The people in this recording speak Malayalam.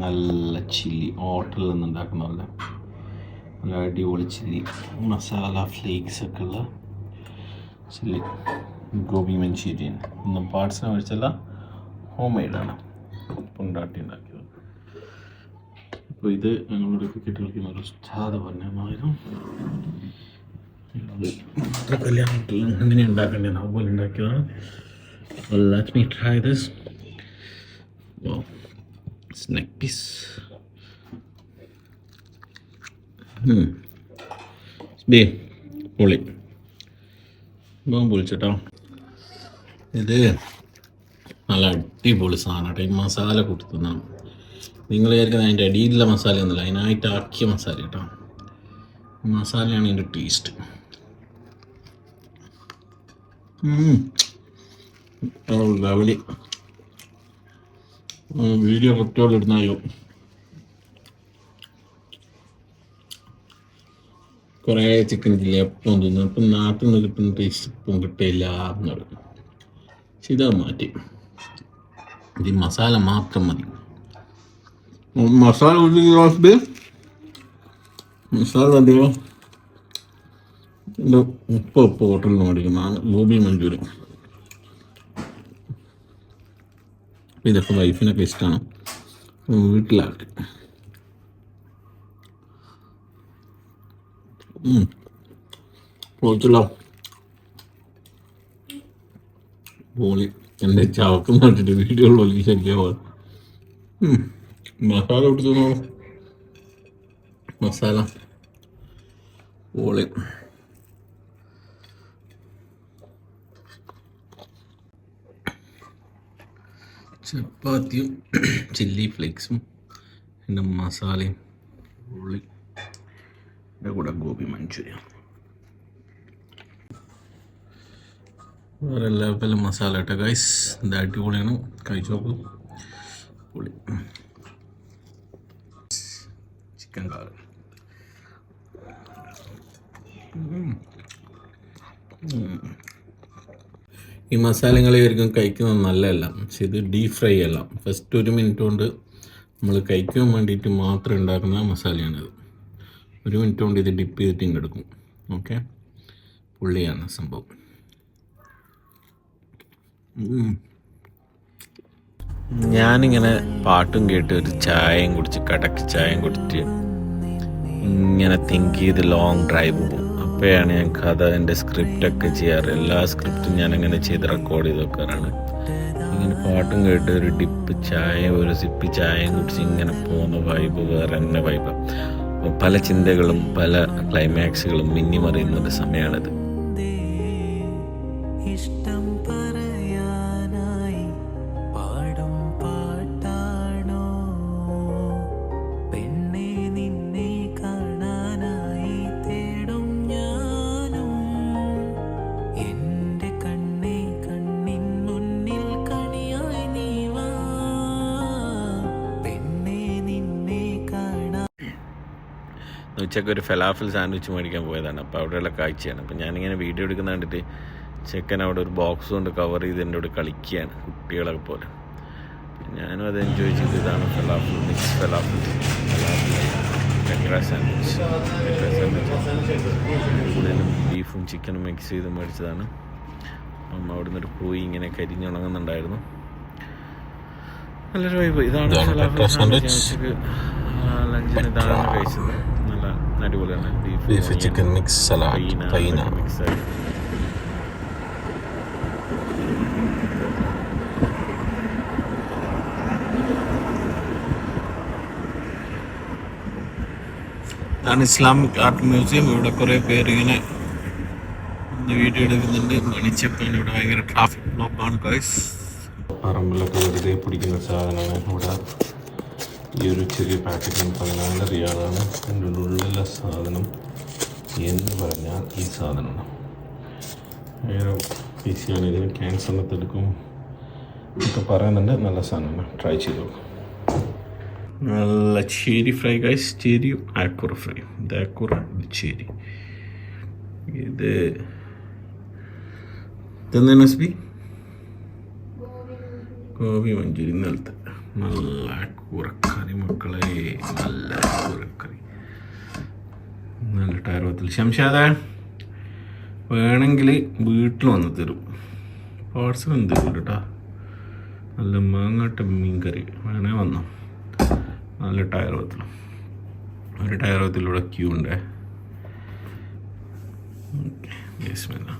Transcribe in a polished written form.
നല്ല ചില്ലി ഹോട്ടലിൽ നിന്ന് ഉണ്ടാക്കുന്ന പോലെ നല്ല അടിപൊളി ചില്ലി മസാല ഫ്ലേക്സ് ഒക്കെ ഉള്ള ചില്ലി ഗോബി മഞ്ചൂരിയൻ. ഒന്നും പാർട്സിനെ മേടിച്ചല്ല, ഹോം മെയ്ഡാണ്, ഉണ്ടാക്കി ഉണ്ടാക്കിയത്. അപ്പോൾ ഇത് ഞങ്ങളുടെ ക്രിക്കറ്റ് കളിക്കുന്ന ഒരു ഉസ്താദ് പറഞ്ഞായിരുന്നു. അത് കല്യാണത്തിൽ എങ്ങനെ ഉണ്ടാക്കേണ്ടത് അതുപോലെ ഉണ്ടാക്കിയതാണ്. Let me try this. Wow, snack piece. പൊളി പൊളിച്ചിട്ടോ. ഇത് നല്ല അടിപൊളി സാധനം. ഈ മസാല കൊടുത്തുന്നാണ് നിങ്ങൾ വിചാരിക്കുന്നത് അതിൻ്റെ അടിയിലുള്ള മസാല ഒന്നുമില്ല, അതിനായിട്ട് ആക്കിയ മസാല കേട്ടോ. മസാലയാണ് ഇതിൻ്റെ ടേസ്റ്റ്. ലവലി. വീഡിയോ കുട്ടികളിടുന്നായോ കുറേ ചിക്കൻ ചില്ലി എപ്പം തോന്നുന്നു. അപ്പം നാട്ടിൽ നിന്ന് കിട്ടുന്ന ടേസ്റ്റ് ഇപ്പം കിട്ടില്ല എന്ന് പറയും. പക്ഷെ ഇതത് മാറ്റി, ഇത് മസാല മാത്രം മതി. മസാല മസാല അധികം ഉപ്പ് ഹോട്ടലിൽ നിന്ന് മേടിക്കുന്നതാണ് ഗോബി മഞ്ചൂരിയൻ. ഇതൊക്കെ വൈഫിനൊക്കെ ഇഷ്ടമാണ്, വീട്ടിലാക്കി. പോയിട്ടില്ല പോളി. എൻ്റെ ചവക്കം മാറ്റിട്ട് വീഡിയോ വലിയ ശല്യമാണ്. മസാല കൊടുത്തു, മസാല പോളി. ചപ്പാത്തിയും ചില്ലി ഫ്ലേക്സും പിന്നെ മസാലയും ഉള്ളി, എൻ്റെ കൂടെ ഗോബി മഞ്ചൂരിയൻ. വേറെ ലെവൽ മസാല കേട്ടോ ഗൈസ്. ഇത് അടിപൊളിയാണ്, കഴിച്ചു നോക്കൂ. പൊളി ചിക്കൻ കറി. ഈ മസാലകളായിരിക്കും കഴിക്കുന്നത് നല്ലതല്ല, പക്ഷെ ഇത് ഡീപ് ഫ്രൈ അല്ല. ഫസ്റ്റ് 1 മിനിറ്റ് കൊണ്ട് നമ്മൾ കഴിക്കാൻ വേണ്ടിയിട്ട് മാത്രം ഉണ്ടാക്കുന്ന മസാലയാണിത്. 1 മിനിറ്റ് കൊണ്ട് ഇത് ഡിപ്പ് ചെയ്തിട്ട് ഇങ്ങെടുക്കും. ഓക്കെ, പുള്ളിയാണ് സംഭവം. ഞാനിങ്ങനെ പാട്ടും കേട്ട് ഒരു ചായയും കുടിച്ച് കടക്ക് ചായയും കുടിച്ചിട്ട് ഇങ്ങനെ തിങ്ക് ചെയ്ത് ലോങ് ഡ്രൈവ് പോകും. അപ്പോഴാണ് ഞാൻ കഥ എൻ്റെ സ്ക്രിപ്റ്റൊക്കെ ചെയ്യാറ്. എല്ലാ സ്ക്രിപ്റ്റും ഞാനങ്ങനെ ചെയ്ത് റെക്കോർഡ് ചെയ്ത് വെക്കാറാണ്. ഇങ്ങനെ പാട്ടും കേട്ട് ഒരു ഡിപ്പ് ചായ, ഒരു സിപ്പി ചായയും കുടിച്ച് ഇങ്ങനെ പോകുന്ന വൈബ് വേറെ തന്നെ വൈബ്. പല ചിന്തകളും പല ക്ലൈമാക്സുകളും മിന്നിമറിയുന്ന ഒരു സമയമാണിത്. ഉച്ചയ്ക്ക് ഒരു ഫലാഫിൽ സാൻഡ്വിച്ച് മേടിക്കാൻ പോയതാണ്. അപ്പോൾ അവിടെയുള്ള കാഴ്ചയാണ്. അപ്പോൾ ഞാനിങ്ങനെ വീഡിയോ എടുക്കുന്ന കണ്ടിട്ട് ചെക്കൻ അവിടെ ഒരു ബോക്സ് കൊണ്ട് കവർ ചെയ്ത് എൻ്റെ കൂടെ കളിക്കുകയാണ്, കുട്ടികളൊക്കെ പോലെ. ഞാനും അത് എൻജോയ് ചെയ്ത്. ഇതാണ് ഫലാഫിൽ, മിക്സ് ഫലാഫിൽ സാൻഡ്വിച്ച്. കൂടുതലും ബീഫും ചിക്കനും മിക്സ് ചെയ്ത് മേടിച്ചതാണ്. അമ്മ അവിടെ നിന്നൊരു പോയി ഇങ്ങനെ കരിഞ്ഞുണങ്ങുന്നുണ്ടായിരുന്നു. നല്ലൊരു വൈബ്. ഇതാണ് ഫലാഫിൽ സാൻഡ്വിച്ച്. ഉച്ചയ്ക്ക് ലഞ്ചിന് ഇതാണ് കഴിച്ചത്. നല്ല അടിപൊളിയാണ്. Beef chicken mix salad mix ആയി. ഇതാണ് ഇസ്ലാമിക് ആർട്ട് മ്യൂസിയം. ഇവിടെ കുറേ പേര് ഇങ്ങനെ വീഡിയോ എടുക്കുന്നുണ്ട്. മണിച്ചപ്പൻ ഇവിടെ ഭയങ്കര ട്രാഫിക് ബ്ലോക്കാണ് ഗൈസ്. പറമ്പിലൊക്കെ വെറുതെ പിടിക്കുന്ന സാധനമാണ് ഇവിടെ. ഈ ഒരു ചെറിയ പാക്കറ്റിന് 14 റിയാലാണ്. അതിൻ്റെ ഉള്ളിലുള്ള സാധനം എന്ന് പറഞ്ഞാൽ ഈ സാധനമാണ്. ഭയങ്കര ഈസിയാണ്. ഇതിന് ക്യാൻസറിനകത്ത് എടുക്കും ഒക്കെ പറയുന്നുണ്ട്. നല്ല സാധനമാണ്, ട്രൈ ചെയ്ത് നോക്കും. നല്ല ചേരി ഫ്രൈ ഗൈസ്. ചേരിയും ആക്കൂറ ഫ്രൈ. ഇത് ആക്കൂറ, ഇത് ചേരി. ഇത് ഇതെന്താണ് എസ് ബി? ഗോബി മഞ്ചൂരി. ഇന്നലത്തെ നല്ല കൂറക്കറി മക്കളെ, നല്ല കൂറക്കറി, നല്ല ടയർ പത്തിൽ. ശംഷാദ വേണമെങ്കിൽ വീട്ടിൽ വന്ന് തരും, പാഴ്സലും തരും കേട്ടോ. നല്ല മാങ്ങാട്ട മീൻ കറി വേണേ വന്നോ. നല്ല ടയർ പത്തിലും, ഒരു ടയർ പത്തിലൂടെ ക്യൂ ഉണ്ടേ. ഓക്കെ, ബിസ്മില്ലാ.